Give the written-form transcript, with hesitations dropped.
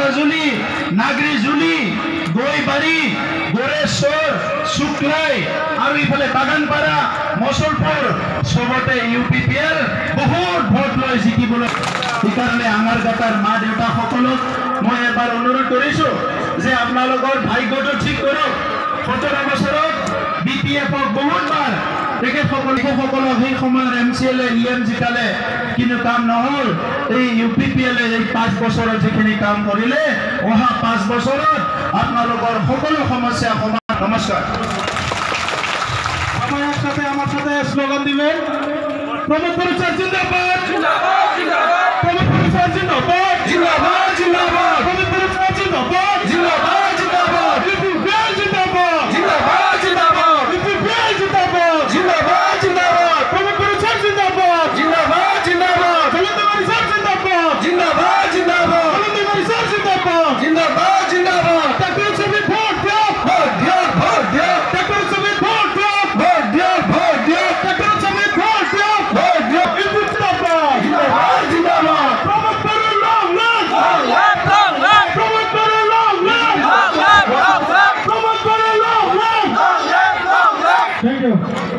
ভাঙাজুলি নাগৰিজুলি গৈবাৰী গোৰেশ্বৰ শুক্লাই আৰু ইফালে বাগানপাৰা মছলপুৰ সবতে UPPL বহুত ভোট লৈ জিকিবলৈ সেইকাৰণে আঙাৰগাটাৰ মা দেউতা সকলক মই এবাৰ অনুৰোধ কৰিছো যে আপোনালোকৰ ভাগ্যটো ঠিক কৰক 17 বছৰত BPF-ক বহুতবাৰ তেখেতসকলক সেই সময়ৰ MCLA EM জিকালে কিন্তু কাম নহল এই UPPL-এ এই 5 বছৰত যিখিনি কাম কৰিলে অহা 5 বছৰত আপোনালোকৰ সকলো সমস্যা সমাধান নমস্কাৰ আমার সাথে স্লোগান দিবেন প্রমোদ পরিচয় জিন্দাবাদ জিন্দাবাদ জিন্দাবাদ প্রমোদ পরিচয় জিন্দাবাদ জিন্দাবাদ জিন্দাবাদ প্রমোদ পরিচয় জিন্দাবাদ জিন্দাবাদ জিন্দাবাদ UPPL জিন্দাবাদ জিন্দাবাদ জিন্দাবাদ UPPL জিন্দাবাদ জিন্দাবাদ জিন্দাবাদ প্রমোদ পরিচয় জিন্দাবাদ জিন্দাবাদ জিন্দাবাদ প্রমোদ পরিচয় জিন্দাবাদ জিন্দাবাদ জিন্দাবাদ প্রমোদ পরিচয় জিন্দাবাদ জিন্দাবাদ জিন্দাবাদ তাকে ছবি ভোট দাও ভোট দিও ভোট দিও তাকে ছবি ভোট দাও ভোট দিও ভোট দিও তাকে ছবি ভোট দাও ভোট দিও জিন্দাবাদ জিন্দাবাদ জিন্দাবাদ প্রমোদ করে লং লং long life প্রমোদ করে লং লং long life প্রমোদ করে লং লং long life থ্যাংক ইউ